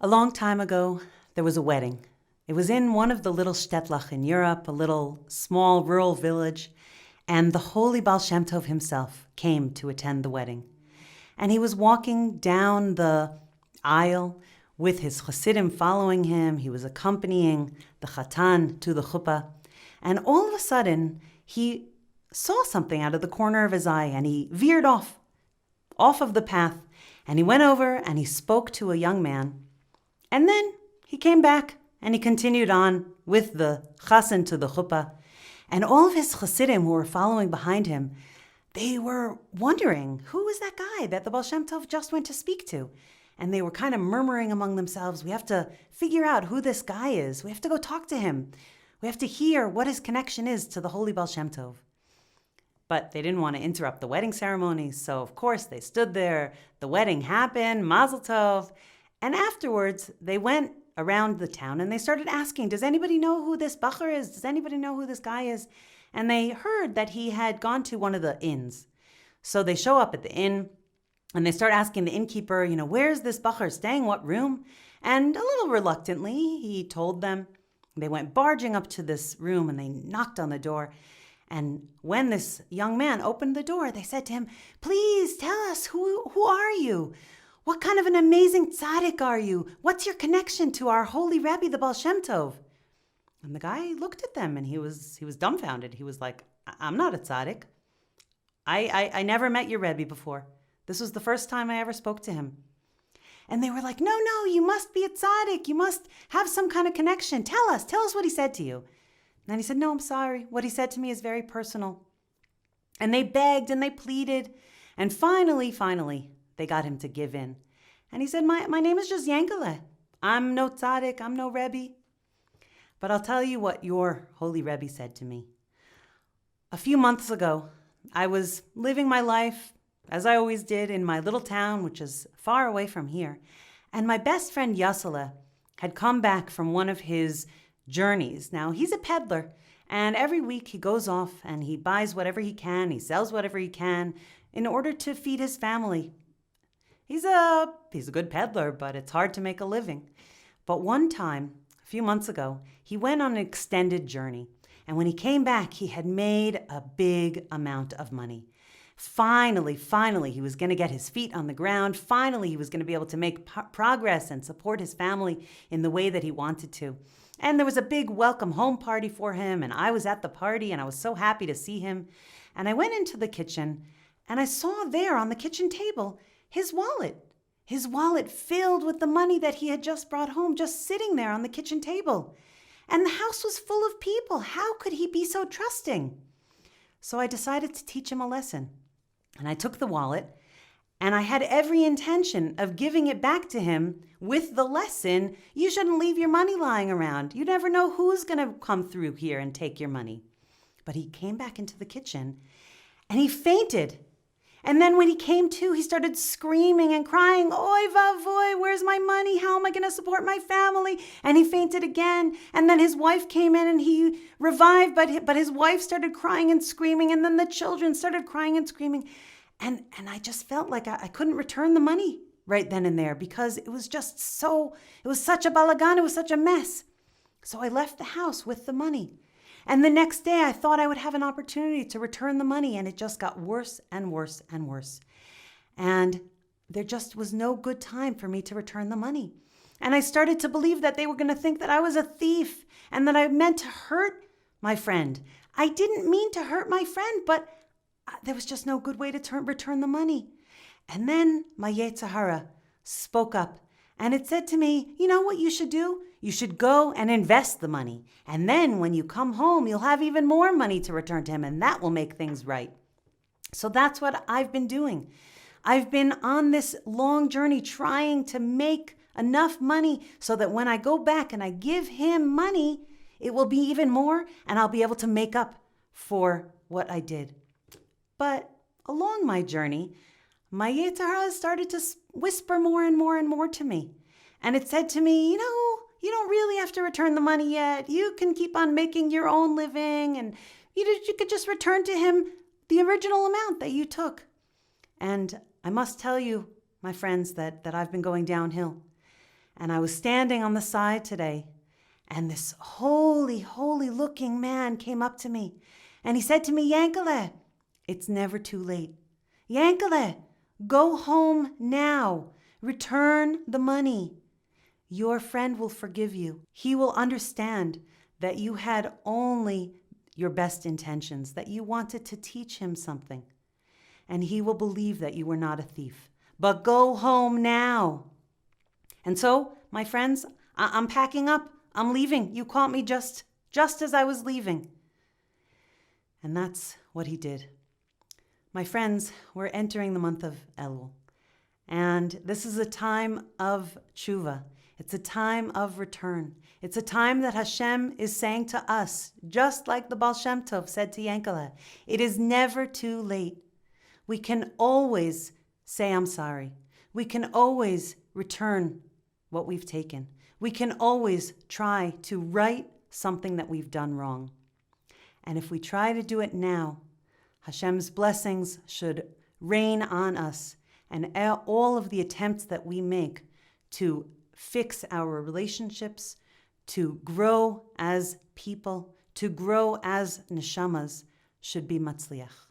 A long time ago, there was a wedding. It was in one of the little shtetl in Europe, a little small rural village, and the holy Baal Shem Tov himself came to attend the wedding. And he was walking down the aisle with his chassidim following him. He was accompanying the chatan to the chuppah. And all of a sudden, he saw something out of the corner of his eye, and he veered off of the path, and he went over and he spoke to a young man. And then he came back and he continued on with the chassan to the chuppah. And all of his chassidim who were following behind him, they were wondering, who is that guy that the Baal Shem Tov just went to speak to? And they were kind of murmuring among themselves, we have to figure out who this guy is. We have to go talk to him. We have to hear what his connection is to the holy Baal Shem Tov. But they didn't want to interrupt the wedding ceremony, so of course they stood there. The wedding happened, Mazel Tov. And afterwards, they went around the town and they started asking, does anybody know who this bacher is? Does anybody know who this guy is? And they heard that he had gone to one of the inns. So they show up at the inn and they start asking the innkeeper, where's this bacher staying? What room? And a little reluctantly, he told them. They went barging up to this room and they knocked on the door. And when this young man opened the door, they said to him, please tell us, who are you? What kind of an amazing tzaddik are you? What's your connection to our holy Rebbe, the Baal Shem Tov? And the guy looked at them and he was dumbfounded. He was like, I'm not a tzaddik. I never met your Rebbe before. This was the first time I ever spoke to him. And they were like, no, you must be a tzaddik. You must have some kind of connection. Tell us what he said to you. And he said, no, I'm sorry. What he said to me is very personal. And they begged and they pleaded. And finally, they got him to give in. And he said, my name is just Yankele. I'm no tzaddik, I'm no Rebbe. But I'll tell you what your holy Rebbe said to me. A few months ago, I was living my life, as I always did, in my little town, which is far away from here. And my best friend Yasala had come back from one of his journeys. Now, he's a peddler, and every week he goes off and he buys whatever he can, he sells whatever he can in order to feed his family. He's a good peddler, but it's hard to make a living. But one time, a few months ago, he went on an extended journey. And when he came back, he had made a big amount of money. Finally, he was going to get his feet on the ground. Finally, he was going to be able to make progress and support his family in the way that he wanted to. And there was a big welcome home party for him. And I was at the party and I was so happy to see him. And I went into the kitchen and I saw there on the kitchen table his wallet filled with the money that he had just brought home, just sitting there on the kitchen table. And the house was full of people. How could he be so trusting? So I decided to teach him a lesson. And I took the wallet, and I had every intention of giving it back to him with the lesson, you shouldn't leave your money lying around. You never know who's going to come through here and take your money. But he came back into the kitchen, and he fainted. And then when he came to, he started screaming and crying, Oy vavoy, where's my money? How am I going to support my family? And he fainted again. And then his wife came in and he revived, but his wife started crying and screaming. And then the children started crying and screaming. And I just felt like I couldn't return the money right then and there because it was such a balagan, it was such a mess. So I left the house with the money. And the next day, I thought I would have an opportunity to return the money, and it just got worse and worse and worse. And there just was no good time for me to return the money. And I started to believe that they were going to think that I was a thief and that I meant to hurt my friend. I didn't mean to hurt my friend, but there was just no good way to return the money. And then my Yetzer Hara spoke up, and it said to me, you know what you should do? You should go and invest the money. And then when you come home, you'll have even more money to return to him, and that will make things right. So that's what I've been doing. I've been on this long journey trying to make enough money so that when I go back and I give him money, it will be even more, and I'll be able to make up for what I did. But along my journey, my Yetzer Hara started to whisper more and more and more to me. And it said to me, you don't really have to return the money yet. You can keep on making your own living, and you could just return to him the original amount that you took. And I must tell you, my friends, that I've been going downhill. And I was standing on the side today, and this holy looking man came up to me, and he said to me, Yankele, it's never too late. Yankele, go home now. Return the money. Your friend will forgive you. He will understand that you had only your best intentions, that you wanted to teach him something. And he will believe that you were not a thief. But go home now. And so, my friends, I'm packing up. I'm leaving. You caught me just as I was leaving. And that's what he did. My friends, we're entering the month of Elul. And this is a time of tshuva. It's a time of return. It's a time that Hashem is saying to us, just like the Baal Shem Tov said to Yankele, it is never too late. We can always say, I'm sorry. We can always return what we've taken. We can always try to right something that we've done wrong. And if we try to do it now, Hashem's blessings should rain on us, and all of the attempts that we make to fix our relationships, to grow as people, to grow as neshamas, should be matzliach.